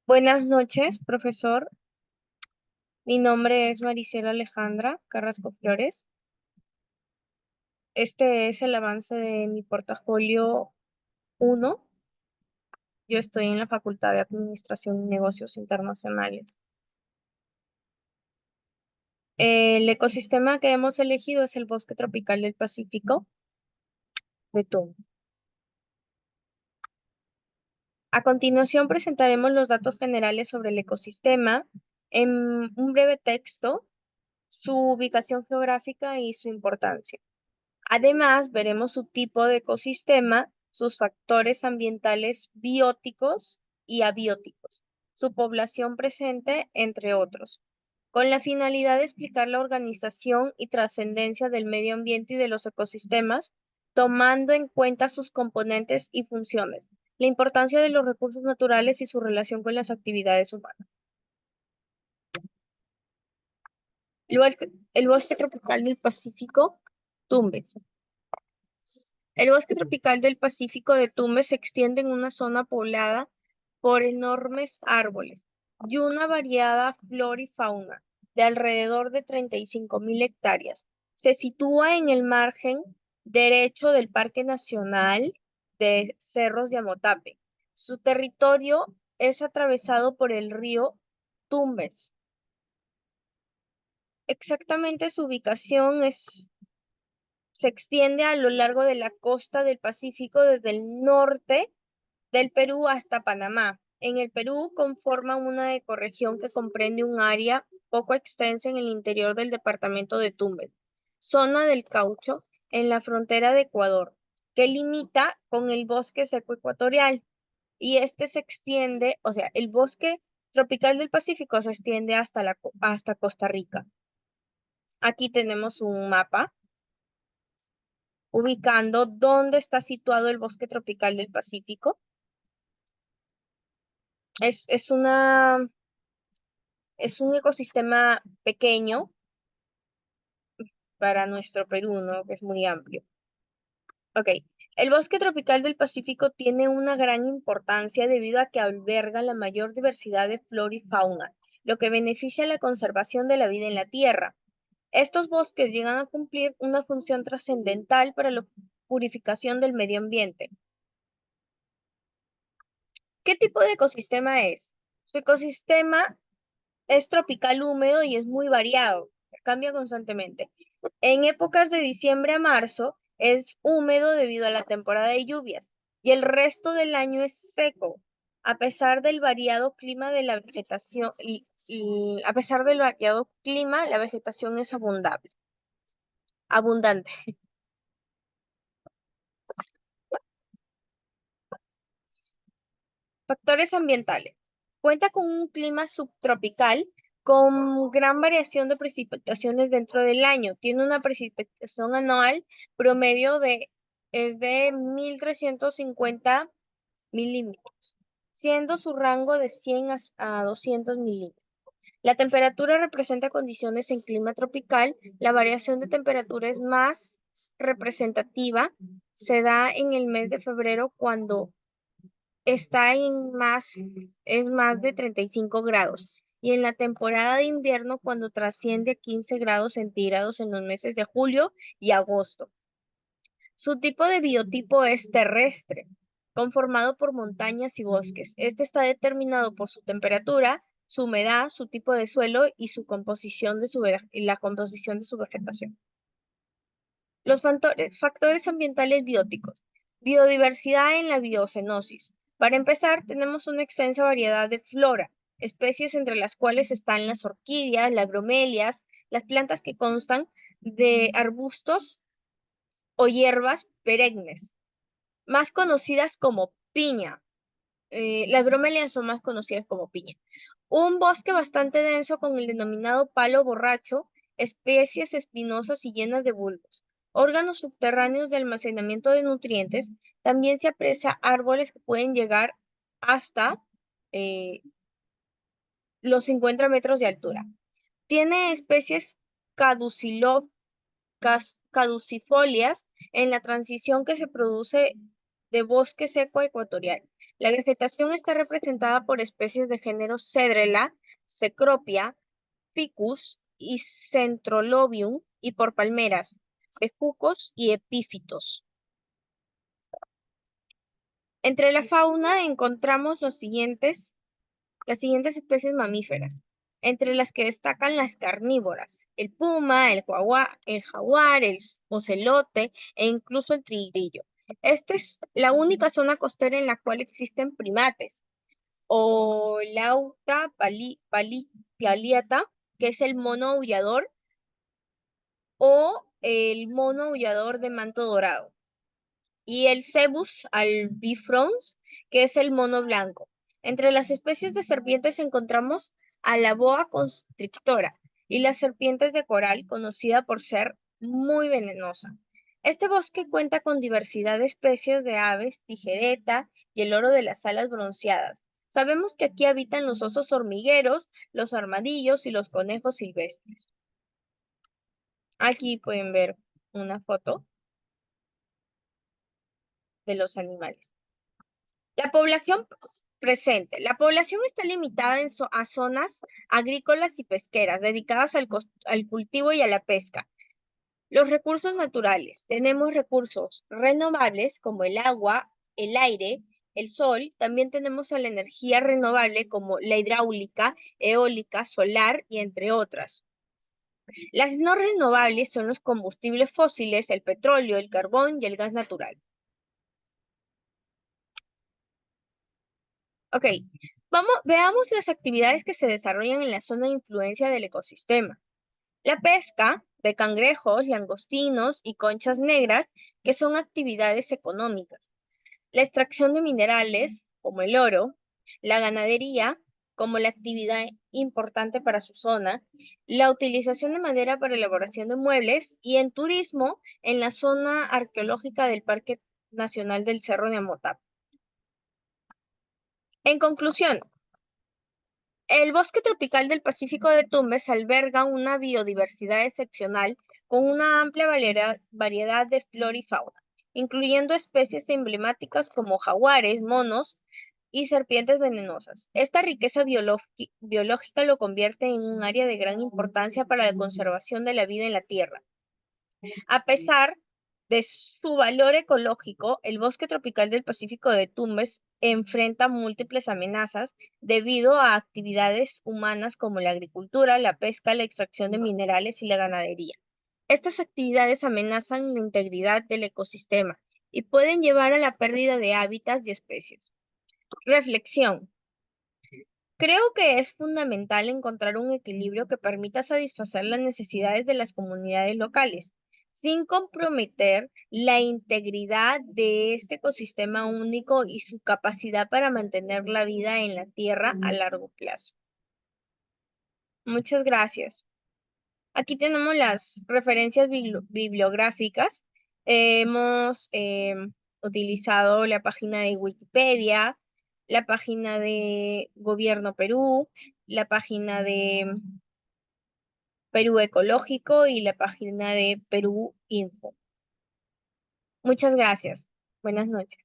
Buenas noches, profesor. Mi nombre es Maricela Alejandra Carrasco Flores. Este es el avance de mi portafolio uno. Yo estoy en la Facultad de Administración y Negocios Internacionales. El ecosistema que hemos elegido es el bosque tropical del Pacífico de Tumbes. A continuación presentaremos los datos generales sobre el ecosistema en un breve texto, su ubicación geográfica y su importancia. Además, veremos su tipo de ecosistema, sus factores ambientales bióticos y abióticos, su población presente, entre otros, con la finalidad de explicar la organización y trascendencia del medio ambiente y de los ecosistemas, tomando en cuenta sus componentes y funciones, la importancia de los recursos naturales y su relación con las actividades humanas. El bosque tropical del Pacífico, Tumbes. El bosque tropical del Pacífico de Tumbes se extiende en una zona poblada por enormes árboles y una variada flora y fauna de alrededor de 35.000 hectáreas. Se sitúa en el margen derecho del Parque Nacional de Cerros de Amotape. Su territorio es atravesado por el río Tumbes. Exactamente su ubicación se extiende a lo largo de la costa del Pacífico desde el norte del Perú hasta Panamá. En el Perú conforma una ecorregión que comprende un área poco extensa en el interior del departamento de Tumbes, zona del Caucho, en la frontera de Ecuador, que limita con el bosque seco ecuatorial. Y este se extiende, o sea, el bosque tropical del Pacífico se extiende hasta Costa Rica. Aquí tenemos un mapa ubicando dónde está situado el bosque tropical del Pacífico. Es un ecosistema pequeño para nuestro Perú, ¿no? Que es muy amplio. Ok. El bosque tropical del Pacífico tiene una gran importancia debido a que alberga la mayor diversidad de flora y fauna, lo que beneficia la conservación de la vida en la Tierra. Estos bosques llegan a cumplir una función trascendental para la purificación del medio ambiente. ¿Qué tipo de ecosistema es? Su ecosistema es tropical húmedo y es muy variado, cambia constantemente. En épocas de diciembre a marzo es húmedo debido a la temporada de lluvias y el resto del año es seco. A pesar del variado clima de la vegetación a pesar del variado clima, la vegetación es abundante. Factores ambientales. Cuenta con un clima subtropical con gran variación de precipitaciones dentro del año. Tiene una precipitación anual promedio de 1.350 milímetros, siendo su rango de 100 a 200 milímetros. La temperatura representa condiciones en clima tropical. La variación de temperatura es más representativa. Se da en el mes de febrero cuando está es más de 35 grados. Y en la temporada de invierno, cuando trasciende a 15 grados centígrados en los meses de julio y agosto. Su tipo de biotipo es terrestre, conformado por montañas y bosques. Este está determinado por su temperatura, su humedad, su tipo de suelo y la composición de su vegetación. Los factores ambientales bióticos. Biodiversidad en la biocenosis. Para empezar, tenemos una extensa variedad de flora, especies entre las cuales están las orquídeas, las bromelias, las plantas que constan de arbustos o hierbas perennes, más conocidas como piña. Las bromelias son más conocidas como piña. Un bosque bastante denso con el denominado palo borracho, especies espinosas y llenas de bulbos. Órganos subterráneos de almacenamiento de nutrientes. También se aprecia árboles que pueden llegar hasta eh, los 50 metros de altura. Tiene especies caducifolias en la transición que se produce de bosque seco ecuatorial. La vegetación está representada por especies de género Cedrela, Cecropia, Ficus y Centrolobium y por palmeras, bejucos y epífitos. Entre la fauna encontramos las siguientes especies mamíferas, entre las que destacan las carnívoras, el puma, el jaguar, el ocelote e incluso el tigrillo. Esta es la única zona costera en la cual existen primates, o Lauta palliata, que es el mono aullador, o el mono aullador de manto dorado, y el Cebus albifrons, que es el mono blanco. Entre las especies de serpientes encontramos a la boa constrictora y las serpientes de coral, conocida por ser muy venenosa. Este bosque cuenta con diversidad de especies de aves, tijereta y el oro de las alas bronceadas. Sabemos que aquí habitan los osos hormigueros, los armadillos y los conejos silvestres. Aquí pueden ver una foto de los animales. La población presente. La población está limitada a zonas agrícolas y pesqueras dedicadas al cultivo y a la pesca. Los recursos naturales. Tenemos recursos renovables como el agua, el aire, el sol. También tenemos a la energía renovable como la hidráulica, eólica, solar y entre otras. Las no renovables son los combustibles fósiles, el petróleo, el carbón y el gas natural. Ok, veamos las actividades que se desarrollan en la zona de influencia del ecosistema. La pesca de cangrejos, langostinos y conchas negras, que son actividades económicas. La extracción de minerales, como el oro. La ganadería, como la actividad importante para su zona. La utilización de madera para elaboración de muebles. Y en turismo, en la zona arqueológica del Parque Nacional del Cerro de Amotap. En conclusión, el bosque tropical del Pacífico de Tumbes alberga una biodiversidad excepcional con una amplia variedad de flora y fauna, incluyendo especies emblemáticas como jaguares, monos y serpientes venenosas. Esta riqueza biológica lo convierte en un área de gran importancia para la conservación de la vida en la Tierra. A pesar de su valor ecológico, el bosque tropical del Pacífico de Tumbes enfrenta múltiples amenazas debido a actividades humanas como la agricultura, la pesca, la extracción de minerales y la ganadería. Estas actividades amenazan la integridad del ecosistema y pueden llevar a la pérdida de hábitats y especies. Reflexión. Creo que es fundamental encontrar un equilibrio que permita satisfacer las necesidades de las comunidades locales, sin comprometer la integridad de este ecosistema único y su capacidad para mantener la vida en la Tierra a largo plazo. Muchas gracias. Aquí tenemos las referencias bibliográficas. Hemos utilizado la página de Wikipedia, la página de Gobierno Perú, la página de Perú Ecológico y la página de Perú Info. Muchas gracias. Buenas noches.